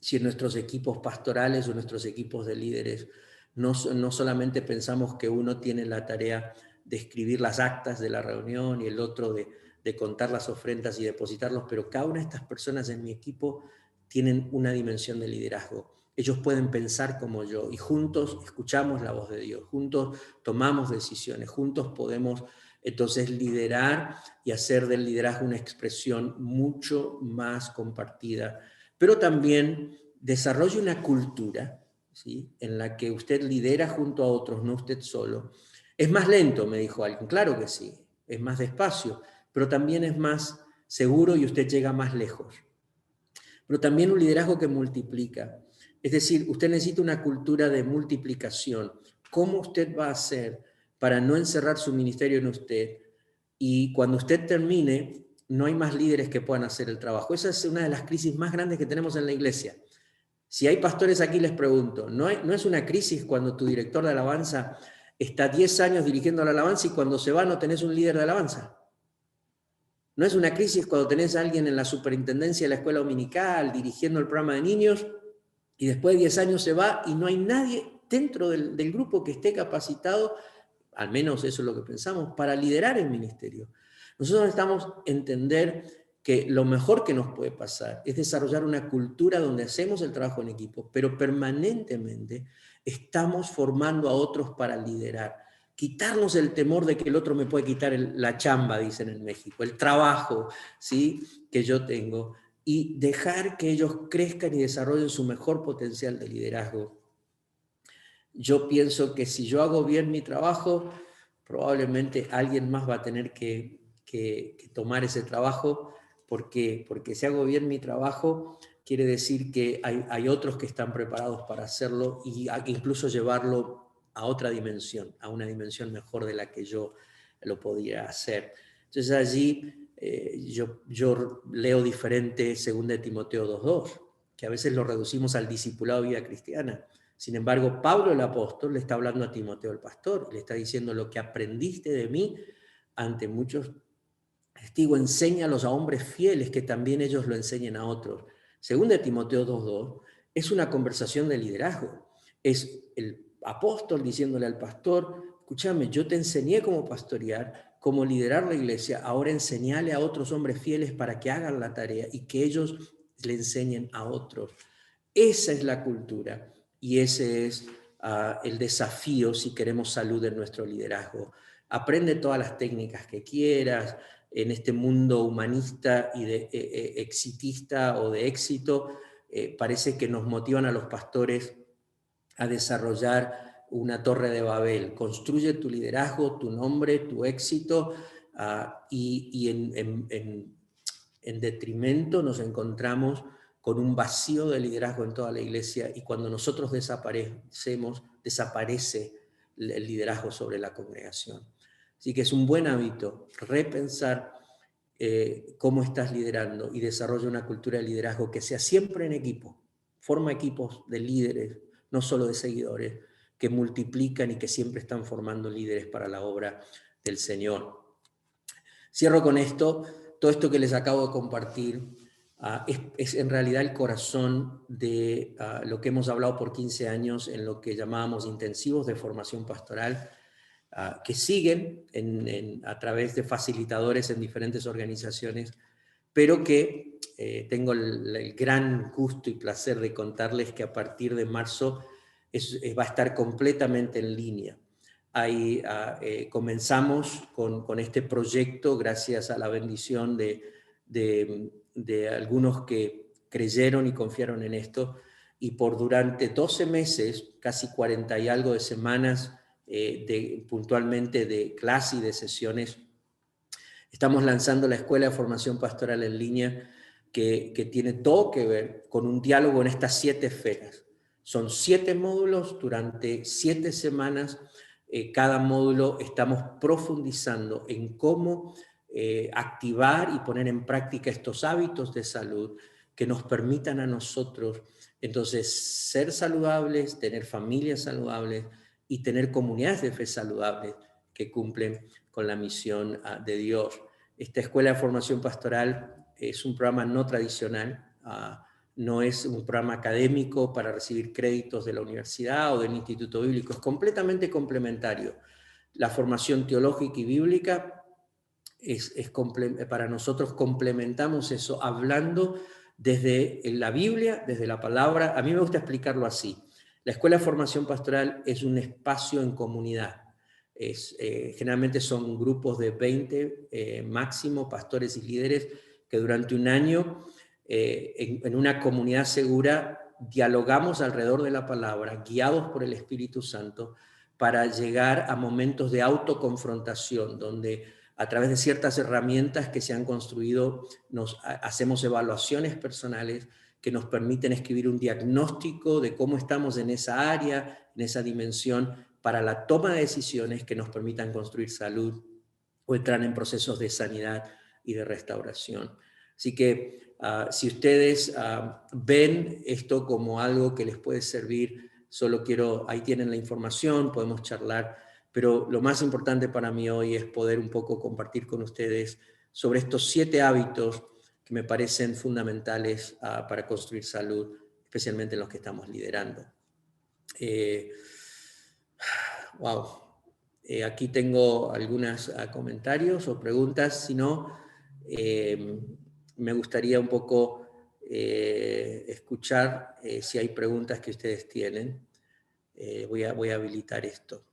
si en nuestros equipos pastorales o nuestros equipos de líderes no solamente pensamos que uno tiene la tarea de escribir las actas de la reunión y el otro de contar las ofrendas y depositarlos, pero cada una de estas personas en mi equipo tienen una dimensión de liderazgo? Ellos pueden pensar como yo y juntos escuchamos la voz de Dios, juntos tomamos decisiones, juntos podemos entonces liderar y hacer del liderazgo una expresión mucho más compartida, pero también desarrolle una cultura, ¿sí?, en la que usted lidera junto a otros, no usted solo. Es más lento, me dijo alguien. Claro que sí, es más despacio, pero también es más seguro y usted llega más lejos. Pero también un liderazgo que multiplica. Es decir, usted necesita una cultura de multiplicación. ¿Cómo usted va a hacer para no encerrar su ministerio en usted? Y cuando usted termine, no hay más líderes que puedan hacer el trabajo. Esa es una de las crisis más grandes que tenemos en la iglesia. Si hay pastores aquí, les pregunto, ¿no es una crisis cuando tu director de alabanza está 10 años dirigiendo la alabanza y cuando se va no tenés un líder de alabanza? ¿No es una crisis cuando tenés a alguien en la superintendencia de la escuela dominical dirigiendo el programa de niños y después de 10 años se va y no hay nadie dentro del grupo que esté capacitado, al menos eso es lo que pensamos, para liderar el ministerio? Nosotros necesitamos entender que lo mejor que nos puede pasar es desarrollar una cultura donde hacemos el trabajo en equipo, pero permanentemente estamos formando a otros para liderar. Quitarnos el temor de que el otro me puede quitar la chamba, dicen en México, el trabajo, ¿sí?, que yo tengo, y dejar que ellos crezcan y desarrollen su mejor potencial de liderazgo. Yo pienso que si yo hago bien mi trabajo, probablemente alguien más va a tener que tomar ese trabajo. ¿Por qué? Porque si hago bien mi trabajo, quiere decir que hay otros que están preparados para hacerlo y incluso llevarlo a otra dimensión, a una dimensión mejor de la que yo lo podía hacer. Entonces allí yo leo diferente 2 Timoteo 2:2, que a veces lo reducimos al discipulado de vida cristiana. Sin embargo, Pablo el apóstol le está hablando a Timoteo el pastor, le está diciendo: lo que aprendiste de mí ante muchos testigos, enséñalos a hombres fieles, que también ellos lo enseñen a otros. 2 Timoteo 2:2 es una conversación de liderazgo. Es el apóstol diciéndole al pastor: escúchame, yo te enseñé cómo pastorear, cómo liderar la iglesia, ahora enseñale a otros hombres fieles para que hagan la tarea y que ellos le enseñen a otros. Esa es la cultura y ese es el desafío si queremos salud en nuestro liderazgo. Aprende todas las técnicas que quieras en este mundo humanista y exitista o de éxito. Parece que nos motivan a los pastores a desarrollar una torre de Babel. Construye tu liderazgo, tu nombre, tu éxito, y en detrimento nos encontramos con un vacío de liderazgo en toda la iglesia, y cuando nosotros desaparecemos, desaparece el liderazgo sobre la congregación. Así que es un buen hábito repensar cómo estás liderando y desarrolla una cultura de liderazgo que sea siempre en equipo. Forma equipos de líderes, no solo de seguidores, que multiplican y que siempre están formando líderes para la obra del Señor. Cierro con esto. Todo esto que les acabo de compartir es en realidad el corazón de lo que hemos hablado por 15 años en lo que llamábamos intensivos de formación pastoral, que siguen a través de facilitadores en diferentes organizaciones, pero que tengo el gran gusto y placer de contarles que a partir de marzo va a estar completamente en línea. Ahí comenzamos con este proyecto gracias a la bendición de algunos que creyeron y confiaron en esto, y por durante 12 meses, casi 40 y algo de semanas, puntualmente de clase y de sesiones, estamos lanzando la Escuela de Formación Pastoral en Línea, que tiene todo que ver con un diálogo en estas 7 esferas. Son 7 módulos durante 7 semanas. Cada módulo estamos profundizando en cómo activar y poner en práctica estos hábitos de salud que nos permitan a nosotros entonces ser saludables, tener familias saludables y tener comunidades de fe saludables que cumplen con la misión de Dios. Esta Escuela de Formación Pastoral es un programa no tradicional, no es un programa académico para recibir créditos de la universidad o del instituto bíblico, es completamente complementario. La formación teológica y bíblica para nosotros complementamos eso hablando desde la Biblia, desde la palabra. A mí me gusta explicarlo así. La Escuela de Formación Pastoral es un espacio en comunidad. Generalmente son grupos de 20 máximo, pastores y líderes, que durante un año en una comunidad segura dialogamos alrededor de la palabra, guiados por el Espíritu Santo, para llegar a momentos de autoconfrontación, donde a través de ciertas herramientas que se han construido hacemos evaluaciones personales que nos permiten escribir un diagnóstico de cómo estamos en esa área, en esa dimensión, para la toma de decisiones que nos permitan construir salud o entrar en procesos de sanidad y de restauración. Así que si ustedes ven esto como algo que les puede servir, ahí tienen la información, podemos charlar, pero lo más importante para mí hoy es poder un poco compartir con ustedes sobre estos 7 hábitos que me parecen fundamentales para construir salud, especialmente en los que estamos liderando. Wow. Aquí tengo algunos comentarios o preguntas. Si no, me gustaría un poco escuchar si hay preguntas que ustedes tienen. Voy a habilitar esto.